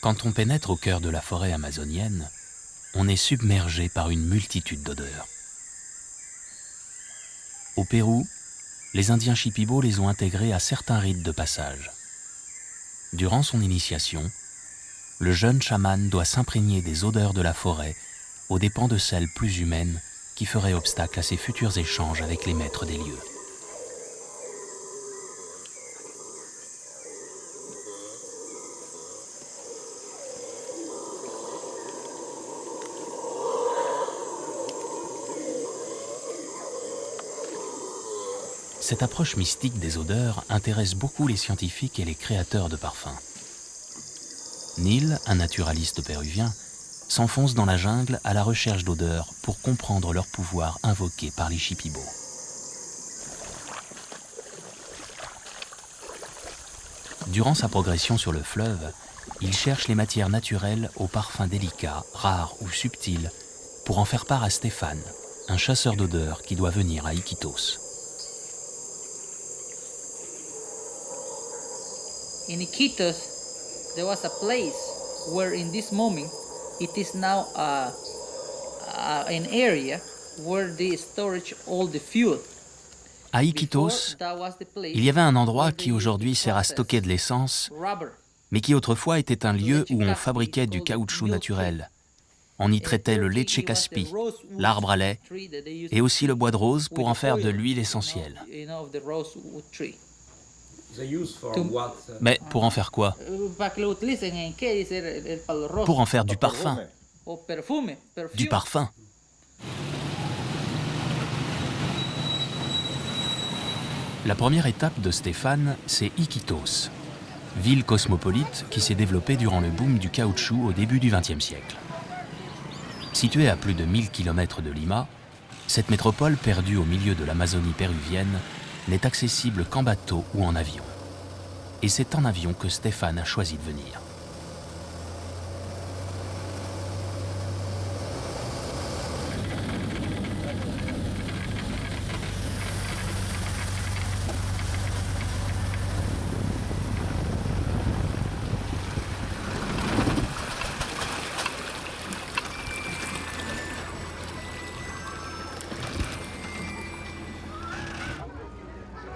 Quand on pénètre au cœur de la forêt amazonienne, on est submergé par une multitude d'odeurs. Au Pérou, les Indiens Shipibo les ont intégrés à certains rites de passage. Durant son initiation, le jeune chaman doit s'imprégner des odeurs de la forêt aux dépens de celles plus humaines qui feraient obstacle à ses futurs échanges avec les maîtres des lieux. Cette approche mystique des odeurs intéresse beaucoup les scientifiques et les créateurs de parfums. Neil, un naturaliste péruvien, s'enfonce dans la jungle à la recherche d'odeurs pour comprendre leur pouvoir invoqué par les Shipibo. Durant sa progression sur le fleuve, il cherche les matières naturelles aux parfums délicats, rares ou subtils pour en faire part à Stéphane, un chasseur d'odeurs qui doit venir à Iquitos. In Iquitos, there was a place where in this moment it is now an area where they storage all the fuel. À Iquitos, il y avait un endroit qui aujourd'hui sert à stocker de l'essence, mais qui autrefois était un lieu où on fabriquait du caoutchouc naturel. On y traitait le leche caspi, l'arbre à lait, et aussi le bois de rose pour en faire de l'huile essentielle. Mais pour en faire quoi? Pour en faire du parfum. Du parfum. La première étape de Stéphane, c'est Iquitos, ville cosmopolite qui s'est développée durant le boom du caoutchouc au début du XXe siècle. Située à plus de 1000 km de Lima, cette métropole perdue au milieu de l'Amazonie péruvienne n'est accessible qu'en bateau ou en avion. Et c'est en avion que Stéphane a choisi de venir.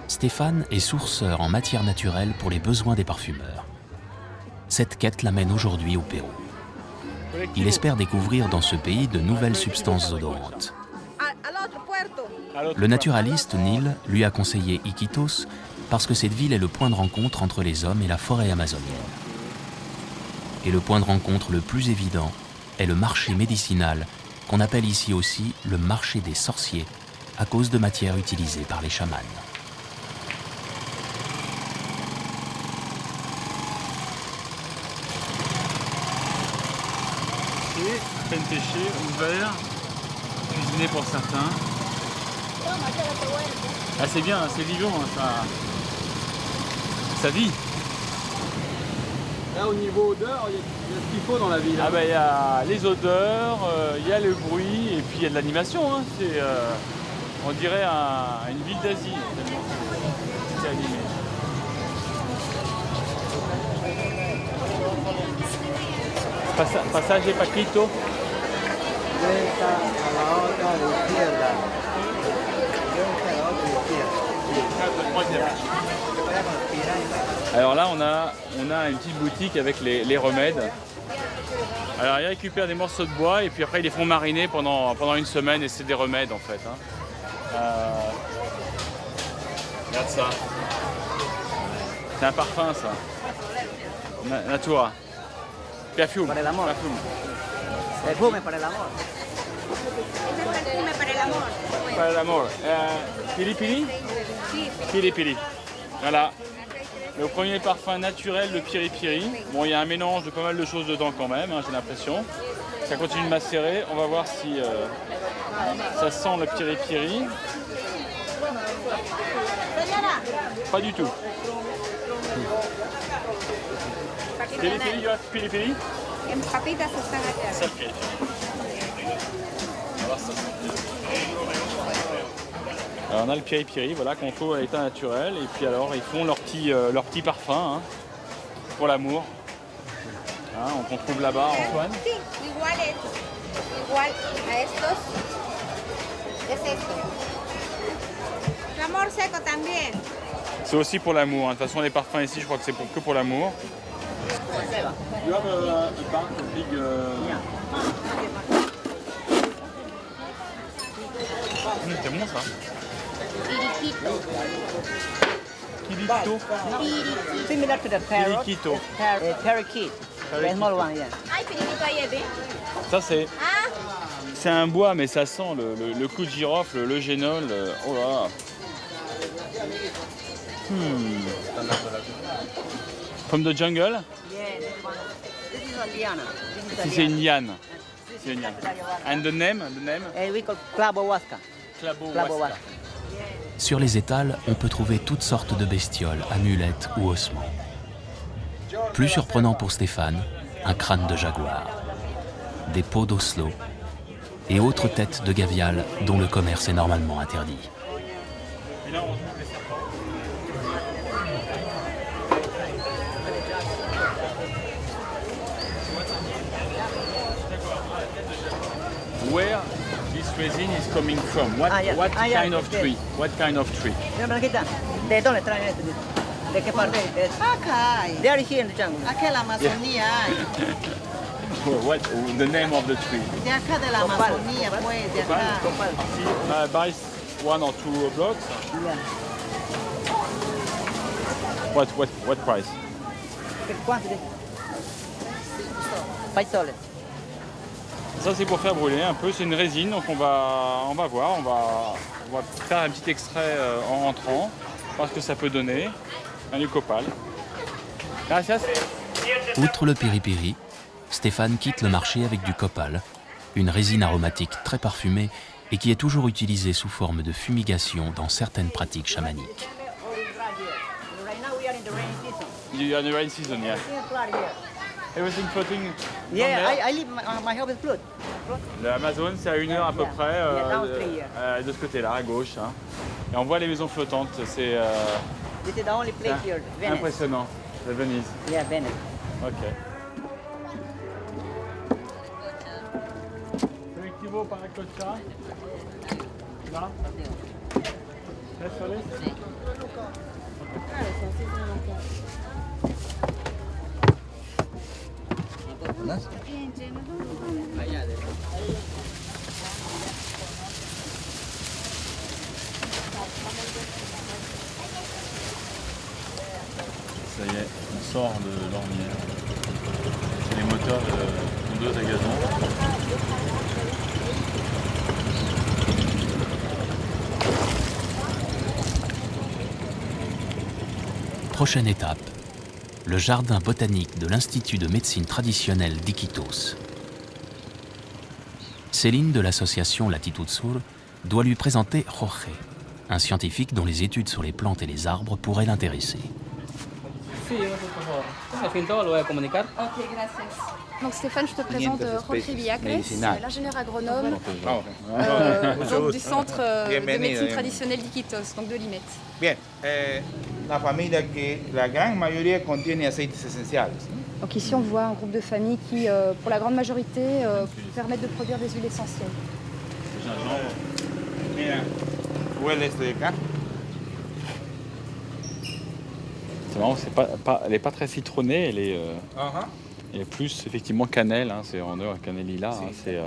Stéphane est sourceur en matière naturelle pour les besoins des parfumeurs. Cette quête l'amène aujourd'hui au Pérou. Il espère découvrir dans ce pays de nouvelles substances odorantes. Le naturaliste Neil lui a conseillé Iquitos parce que cette ville est le point de rencontre entre les hommes et la forêt amazonienne. Et le point de rencontre le plus évident est le marché médicinal, qu'on appelle ici aussi le marché des sorciers, à cause de matières utilisées par les chamans. Peine pêchée, ouvert, cuisiné pour certains. Ah, c'est bien, c'est vivant, ça vit. Là, au niveau odeur, il y a ce qu'il faut dans la ville. Ah ben, il y a les odeurs, il y a le bruit et puis il y a de l'animation. Hein. C'est, on dirait une ville d'Asie. C'est animé. Passage Paquito. Alors là, on a une petite boutique avec les remèdes. Alors ils récupèrent des morceaux de bois et puis après ils les font mariner pendant une semaine et c'est des remèdes en fait. Hein. Regarde ça. C'est un parfum ça. Natura. Perfume. Para el amor. Perfume para el amor. Perfume para el amor. Para el amor. Pili pili. Pili pili. Voilà. Le premier parfum naturel, le piri-piri. Bon, il y a un mélange de pas mal de choses dedans quand même, hein, j'ai l'impression. Ça continue de macérer. On va voir si ça sent le piri-piri. Pas du tout. Piri-piri, you have piri-piri? En papitas están allá. Ça, le piri-piri. On va voir ça. Alors on a le piri-piri, voilà, qu'on trouve à l'état naturel. Et puis alors, ils font leur petit parfum, hein, pour l'amour. Hein, qu'on trouve là-bas, Antoine. Sí, igual a estos. Es esto. El amor seco también. C'est aussi pour l'amour. Hein. De toute façon, les parfums ici, je crois que c'est que pour l'amour. You have a big. C'est bon ça. Kirikito. Similar to the parrot. Kirikito. Parakeet. The small one, yeah. Ay, pinito ahí, ¿ve? Ça c'est. Ah, C'est un bois, mais ça sent le clou de girofle, le génol. Oh là là. From the jungle. Yeah, this one. This is a liana. This is a C'est une liana. liane. C'est une liane. And the name? We call clavo huasca. Clabo Clavo huasca. huasca. Sur les étals, on peut trouver toutes sortes de bestioles, amulettes ou ossements. Plus surprenant pour Stéphane, un crâne de jaguar, des peaux d'Oslo et autres têtes de gavial dont le commerce est normalement interdit. Et là, on retrouve les serpents. Where this resin is coming from? What kind of tree? What kind of tree? Mira, Blanquita, ¿de dónde traen esto? ¿De qué parte? acá hay. They are here in the jungle. Acá en la Amazonía hay. What the name of the tree? De acá de la Amazonía, pues, de acá. See, buy 1 or 2 blocks. Yeah. What price? Quantity? $5. Ça c'est pour faire brûler un peu, c'est une résine, donc on va voir, on va faire un petit extrait en rentrant, voir ce que ça peut donner. Un du copal. Gracias. Outre le piri-piri, Stéphane quitte le marché avec du copal, une résine aromatique très parfumée et qui est toujours utilisée sous forme de fumigation dans certaines pratiques chamaniques. Right now we are in the rainy season. You are in the rain season, yeah. It's flood here. Everything floating. Yeah, down there. I live, my house is flood. L'Amazon, c'est à 1 heure à peu Yeah. près Yeah, down three, de ce côté-là, à gauche. Hein. Et on voit les maisons flottantes, c'est This is the only place here, Venice. impressionnant. C'est Venise. Yeah, Venice. Ok. Colectivo para Cocha. Là. Eso es. Ça y est, on sort de l'ornière. C'est les moteurs de tondeuse à gazon. Prochaine étape, le jardin botanique de l'Institut de médecine traditionnelle d'Iquitos. Céline de l'association Latitud Sur doit lui présenter Jorge, un scientifique dont les études sur les plantes et les arbres pourraient l'intéresser. Sí, por favor. Me filtró, lo voy a comunicar. Ok, gracias. Donc Stéphane, je te présente Jorge Villacres, l'ingénieur agronome donc du centre de médecine traditionnelle d'Iquitos, donc de l'IMET. Bien, la familia que la gran mayoría contiene aceites esenciales. Donc ici on voit un groupe de familles qui, pour la grande majorité, permettent de produire des huiles essentielles. Mira, huele este de acá. C'est marrant, elle n'est pas très citronnée, elle est plus effectivement cannelle, hein, c'est en dehors cannelle lilas, hein, c'est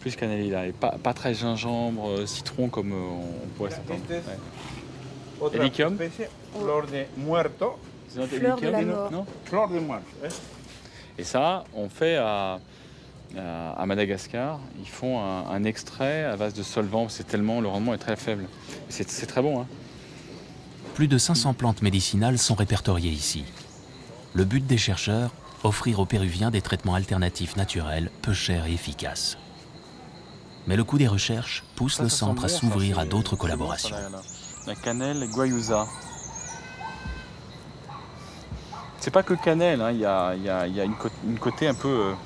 plus cannelle lilas, et pas très gingembre, citron comme on pourrait s'attendre. Otra Helicum? especie, flor de muerto. C'est notre Fleur de la hélicum, mort. non? Flor de muerto. Et ça, on fait à Madagascar, ils font un extrait à base de solvant, c'est tellement, le rendement est très faible. C'est très bon, hein. Plus de 500 plantes médicinales sont répertoriées ici. Le but des chercheurs, offrir aux Péruviens des traitements alternatifs naturels, peu chers et efficaces. Mais le coût des recherches pousse le centre à s'ouvrir à d'autres collaborations. La cannelle guayusa. C'est pas que cannelle, hein. Il y a une côté un peu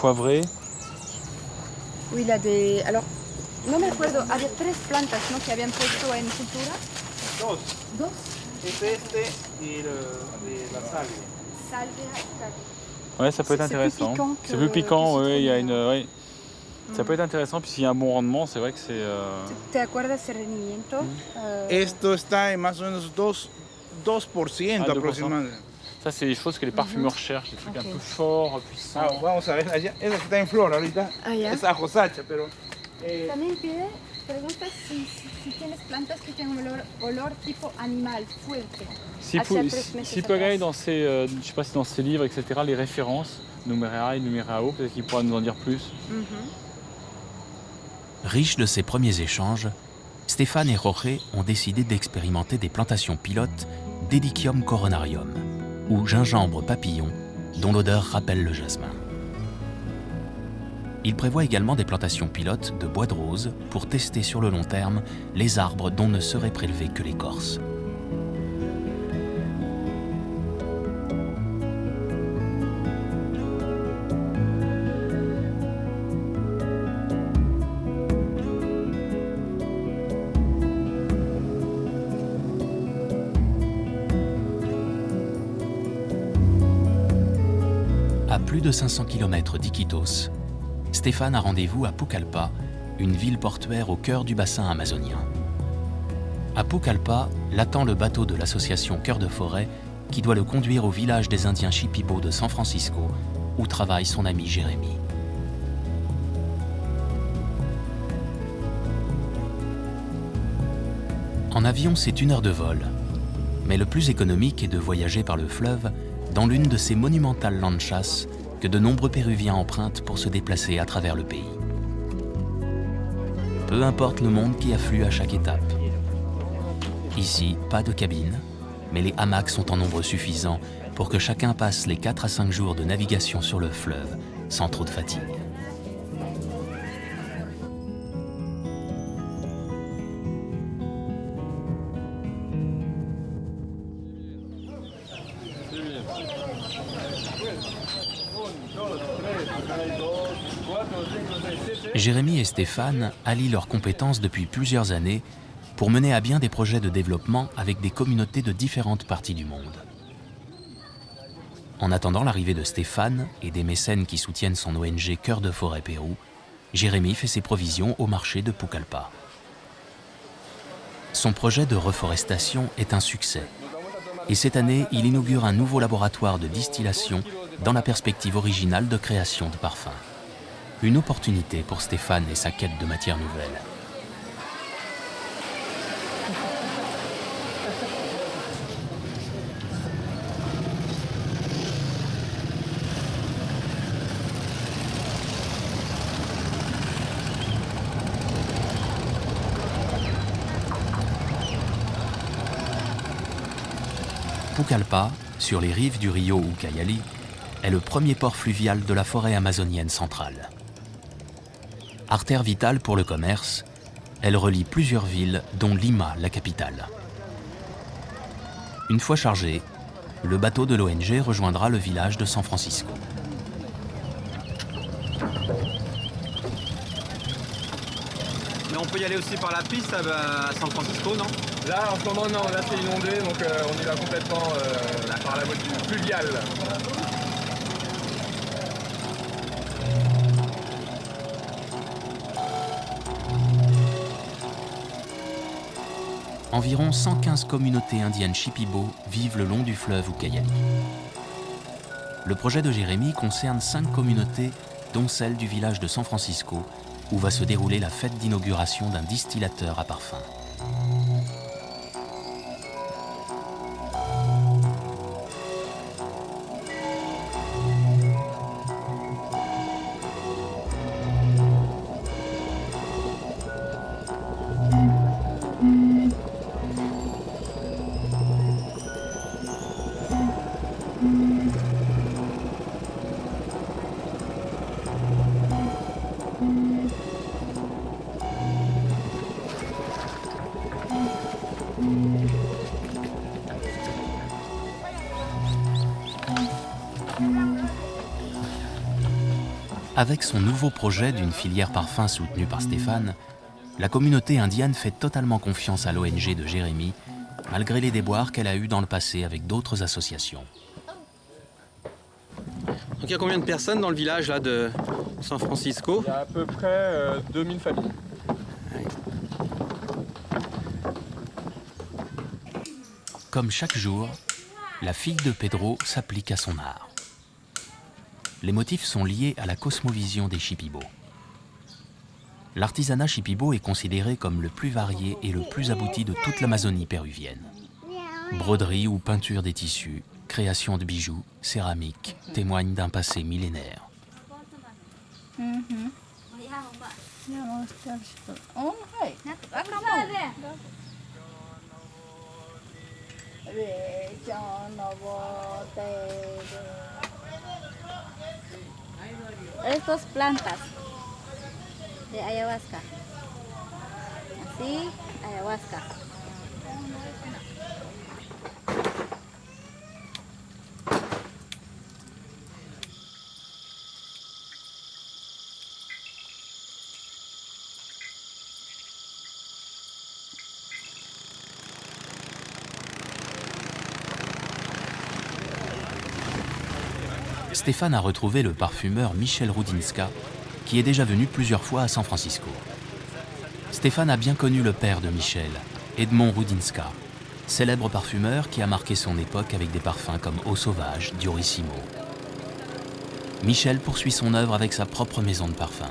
poivrée. Oui, il a des... Alors, no me acuerdo, había 3 plantas, ¿no?, que habían puesto en cultura. Dos. Dos. Es y la salvia. Salvia. Ouais, ça peut être intéressant. C'est plus piquant, oui, il y a une... Ouais. Ça peut être intéressant, puis s'il y a un bon rendement, c'est vrai que c'est... ¿Te acuerdas del rendimiento? Esto está en más o menos 2% aproximadamente. Ça, c'est des choses que les parfumeurs cherchent, des trucs un peu forts, puissants. Ah, vamos a ver, allá, esa que está en flor ahorita, esa josacha, pero... También pregunta si tienes plantas que tienen olor tipo animal, fuerte. Si peut regarder dans ces, je sais pas si dans ces livres, etc., les références, Numerae, Numerao, peut-être qu'il pourra nous en dire plus. Riches de ces premiers échanges, Stéphane et Jorge ont décidé d'expérimenter des plantations pilotes d'Hedychium coronarium, ou gingembre papillon, dont l'odeur rappelle le jasmin. Ils prévoient également des plantations pilotes de bois de rose pour tester sur le long terme les arbres dont ne serait prélevée que l'écorce. À plus de 500 km d'Iquitos, Stéphane a rendez-vous à Pucallpa, une ville portuaire au cœur du bassin amazonien. À Pucallpa, l'attend le bateau de l'association Cœur de Forêt qui doit le conduire au village des Indiens Shipibo de San Francisco, où travaille son ami Jérémy. En avion, c'est 1 heure de vol, mais le plus économique est de voyager par le fleuve dans l'une de ces monumentales lanchas que de nombreux Péruviens empruntent pour se déplacer à travers le pays. Peu importe le monde qui afflue à chaque étape. Ici, pas de cabine, mais les hamacs sont en nombre suffisant pour que chacun passe les 4 à 5 jours de navigation sur le fleuve sans trop de fatigue. Jérémy et Stéphane allient leurs compétences depuis plusieurs années pour mener à bien des projets de développement avec des communautés de différentes parties du monde. En attendant l'arrivée de Stéphane et des mécènes qui soutiennent son ONG Cœur de Forêt Pérou, Jérémy fait ses provisions au marché de Pucallpa. Son projet de reforestation est un succès. Et cette année, il inaugure un nouveau laboratoire de distillation dans la perspective originale de création de parfums. Une opportunité pour Stéphane et sa quête de matières nouvelles. Pucallpa, sur les rives du rio Ucayali, est le premier port fluvial de la forêt amazonienne centrale. Artère vitale pour le commerce, elle relie plusieurs villes, dont Lima, la capitale. Une fois chargé, le bateau de l'ONG rejoindra le village de San Francisco. Mais on peut y aller aussi par la piste à San Francisco, non? Là, en ce moment, non. Là, c'est inondé, donc on y va complètement par la voie fluviale. Environ 115 communautés indiennes Shipibo vivent le long du fleuve Ucayali. Le projet de Jérémy concerne 5 communautés, dont celle du village de San Francisco, où va se dérouler la fête d'inauguration d'un distillateur à parfum. Avec son nouveau projet d'une filière parfum soutenue par Stéphane, la communauté indienne fait totalement confiance à l'ONG de Jérémy, malgré les déboires qu'elle a eus dans le passé avec d'autres associations. Donc il y a combien de personnes dans le village là, de San Francisco? Il y a à peu près 2000 familles. Comme chaque jour, la fille de Pedro s'applique à son art. Les motifs sont liés à la cosmovision des Shipibo. L'artisanat Shipibo est considéré comme le plus varié et le plus abouti de toute l'Amazonie péruvienne. Broderie ou peinture des tissus, création de bijoux, céramique témoignent d'un passé millénaire. Estas plantas de ayahuasca. Así, ayahuasca. Stéphane a retrouvé le parfumeur Michel Rudinska, qui est déjà venu plusieurs fois à San Francisco. Stéphane a bien connu le père de Michel, Edmond Rudinska, célèbre parfumeur qui a marqué son époque avec des parfums comme Eau Sauvage, Diorissimo. Michel poursuit son œuvre avec sa propre maison de parfum.